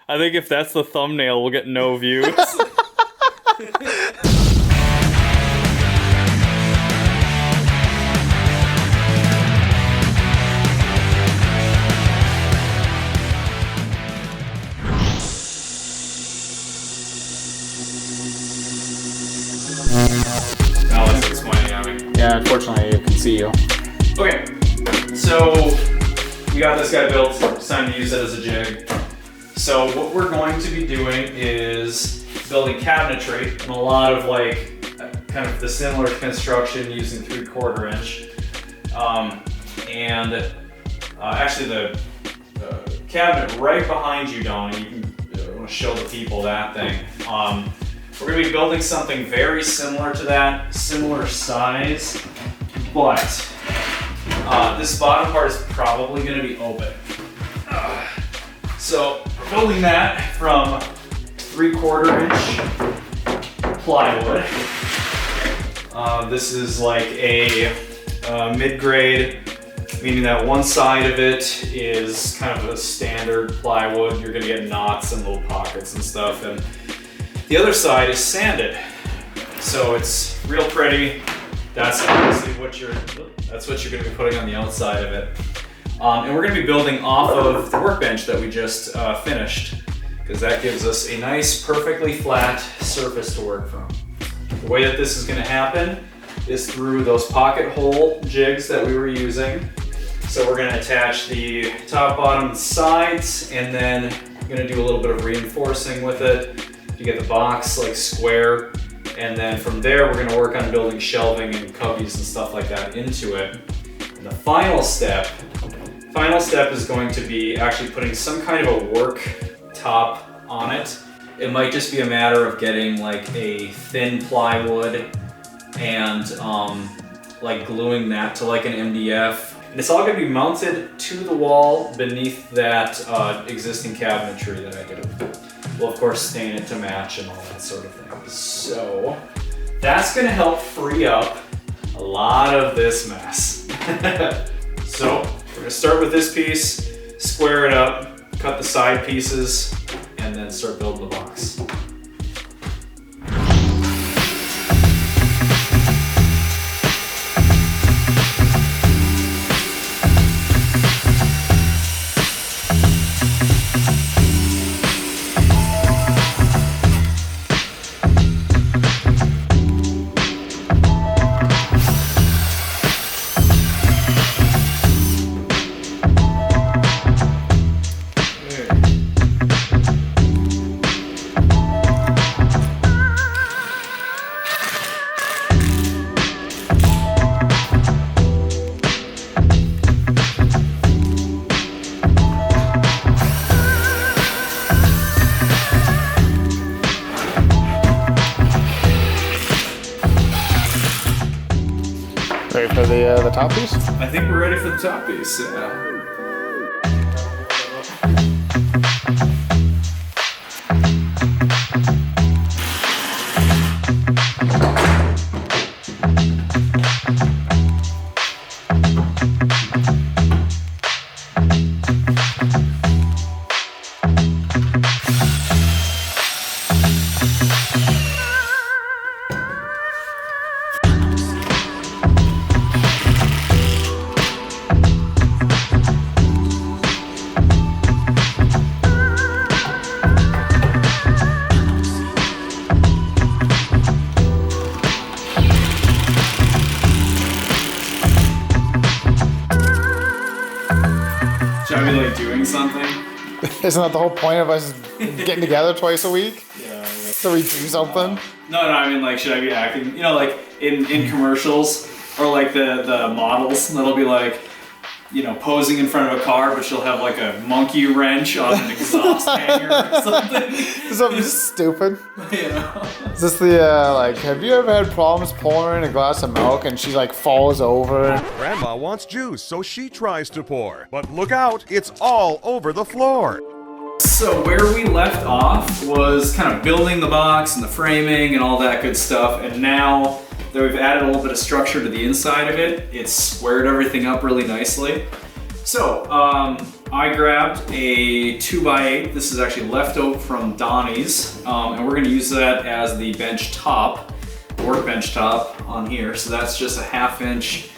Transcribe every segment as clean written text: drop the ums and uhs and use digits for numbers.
I think if that's the thumbnail, we'll get no views. Now let's explain, I mean. Yeah, unfortunately, I can see you. Okay, so we got this guy built. It's time to use it as a jig. So what we're going to be doing is building cabinetry and a lot of like kind of the similar construction using 3/4 inch. Actually the cabinet right behind you, Donnie, you can want to show the people that thing. We're going to be building something very similar to that, similar size, but this bottom part is probably going to be open. So we're building that from 3/4 inch plywood. This is like a mid-grade, meaning that one side of it is kind of a standard plywood. You're going to get knots and little pockets and stuff, and the other side is sanded. So it's real pretty. That's obviously what you're going to be putting on the outside of it. And we're going to be building off of the workbench that we just finished, because that gives us a nice, perfectly flat surface to work from. The way that this is going to happen is through those pocket hole jigs that we were using. So we're going to attach the top, bottom, and sides, and then we're going to do a little bit of reinforcing with it to get the box like square. And then from there, we're going to work on building shelving and cubbies and stuff like that into it. And the final step is going to be actually putting some kind of a work top on it. It might just be a matter of getting like a thin plywood and like gluing that to like an MDF. And it's all going to be mounted to the wall beneath that existing cabinetry that I did. We'll of course stain it to match and all that sort of thing. So that's going to help free up a lot of this mess. So we're going to start with this piece, square it up, cut the side pieces, and then start building the box. Ready for the top piece? I think we're ready for the top piece, yeah. Should I be like doing something? Isn't that the whole point of us getting together twice a week? Yeah. So we do something? No, I mean like, should I be acting? You know, like in commercials or like the models that'll be like, you know, posing in front of a car, but she'll have like a monkey wrench on an exhaust hanger or something. Something stupid. You know? Is this the, like, have you ever had problems pouring a glass of milk and she, like, falls over? Grandma wants juice, so she tries to pour. But look out, it's all over the floor. So where we left off was kind of building the box and the framing and all that good stuff. And now that we've added a little bit of structure to the inside of it, it's squared everything up really nicely. So I grabbed a 2x8. This is actually left over from Donnie's, and we're gonna use that as the bench top, workbench top on here. So that's just a 1/2 inch,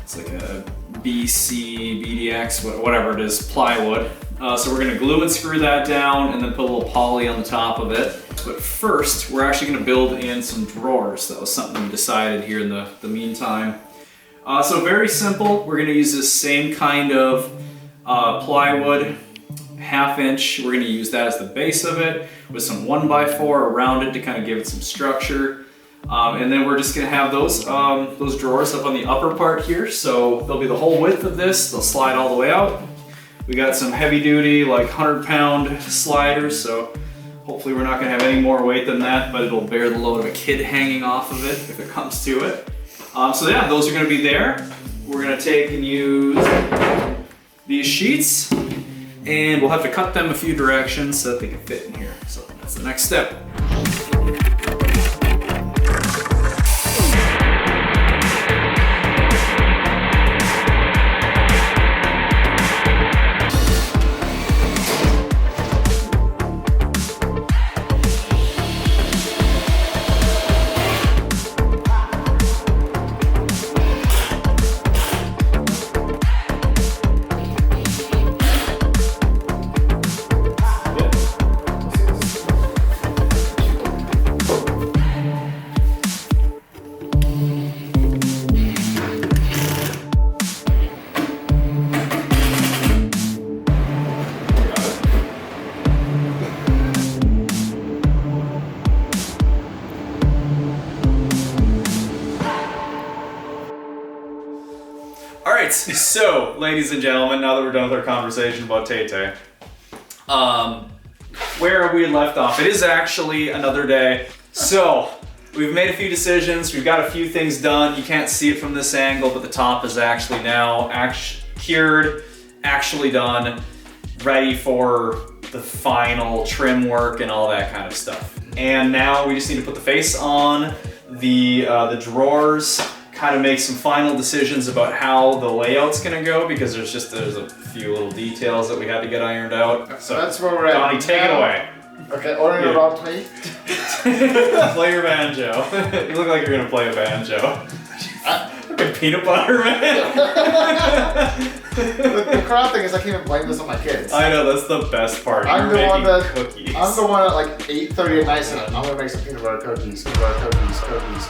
it's like a BC, BDX, whatever it is, plywood. So we're gonna glue and screw that down and then put a little poly on the top of it. But first, we're actually gonna build in some drawers. That was something we decided here in the meantime. So very simple. We're gonna use this same kind of plywood, 1/2 inch. We're gonna use that as the base of it with some 1x4 around it to kind of give it some structure. And then we're just gonna have those drawers up on the upper part here. So they'll be the whole width of this. They'll slide all the way out. We got some heavy duty, like 100-pound sliders. So hopefully we're not gonna have any more weight than that, but it'll bear the load of a kid hanging off of it if it comes to it. So yeah, those are gonna be there. We're gonna take and use these sheets, and we'll have to cut them a few directions so that they can fit in here. So that's the next step. Alright, so ladies and gentlemen, now that we're done with our conversation about Tay-Tay, where we left off, it is actually another day. So, we've made a few decisions, we've got a few things done. You can't see it from this angle, but the top is actually now cured, actually done, ready for the final trim work and all that kind of stuff. And now we just need to put the face on the drawers, kind of make some final decisions about how the layout's gonna go, because there's a few little details that we had to get ironed out. So that's where we're at. Donnie, take it away. Okay, order Yeah. about me. Play your banjo. You look like you're gonna play a banjo. Fucking peanut butter, man. The crap thing is I can't even blame this on my kids. I know, that's the best part. I'm You're the one making that cookies. I'm the one at like 8:30 at night saying, I'm gonna make some peanut butter cookies, cookies.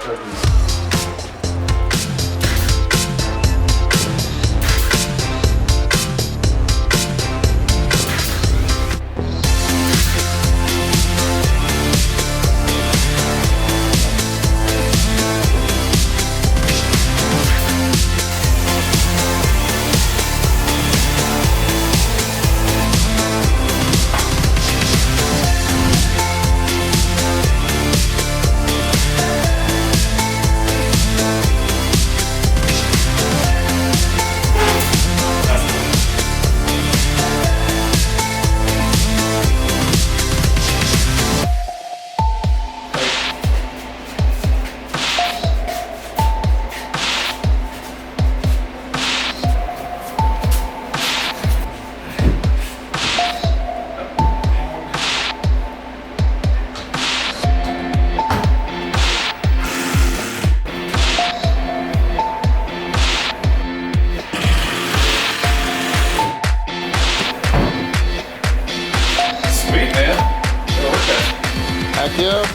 Heck yeah.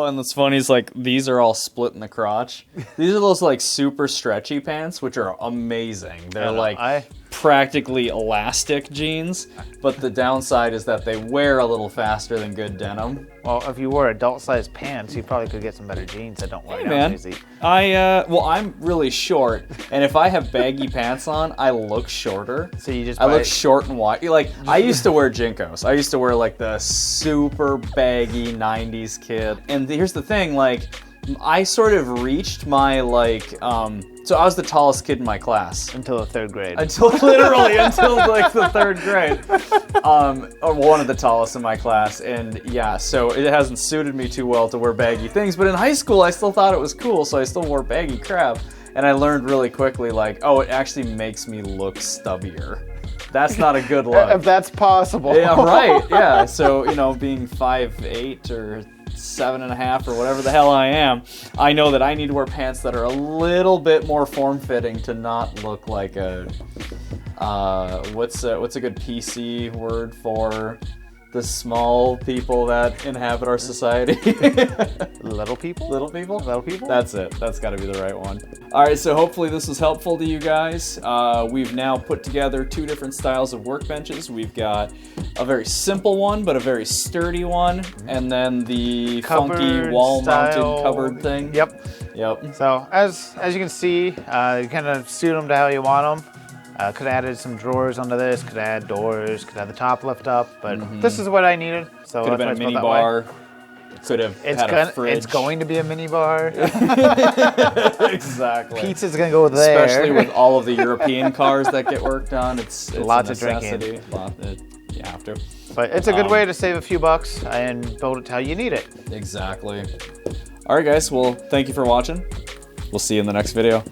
Oh, and what's funny is like these are all split in the crotch. These are those like super stretchy pants, which are amazing. They're like practically elastic jeans, but the downside is that they wear a little faster than good denim. Well, if you wore adult-sized pants, you probably could get some better jeans that don't wear down Man, easy. well, I'm really short, and if I have baggy pants on, I look shorter. So you just I look short and wide. Like I used to wear JNCOs. I used to wear like the super baggy '90s kid. And here's the thing, like I sort of reached my like. So I was the tallest kid in my class. until the 3rd grade. Until like the 3rd grade. Or one of the tallest in my class. And yeah, so it hasn't suited me too well to wear baggy things. But in high school, I still thought it was cool, so I still wore baggy crap. And I learned really quickly, like, oh, it actually makes me look stubbier. That's not a good look. If that's possible. Yeah, right. Yeah. So, you know, being 5'8" or 7.5" or whatever the hell I am, I know that I need to wear pants that are a little bit more form-fitting to not look like a what's a good PC word for the small people that inhabit our society? Little people? Little people? Little people? That's it. That's got to be the right one. All right, so hopefully this was helpful to you guys. We've now put together 2 different styles of workbenches. We've got a very simple one, but a very sturdy one, and then the funky Cupboard wall-mounted style. cupboard thing. Yep. Yep. So as you can see, you kind of suit them to how you want them. Could have added some drawers onto this, could add doors, could have the top lift up, but this is what I needed. So Could have been a mini bar. Could have had a fridge. It's going to be a mini bar. Exactly. Pizza's gonna go there. Especially with all of the European cars that get worked on, it's Lots a of drinking. necessity. You have to. But it's a good way to save a few bucks and build it how you need it. Exactly. All right, guys. Well, thank you for watching. We'll see you in the next video.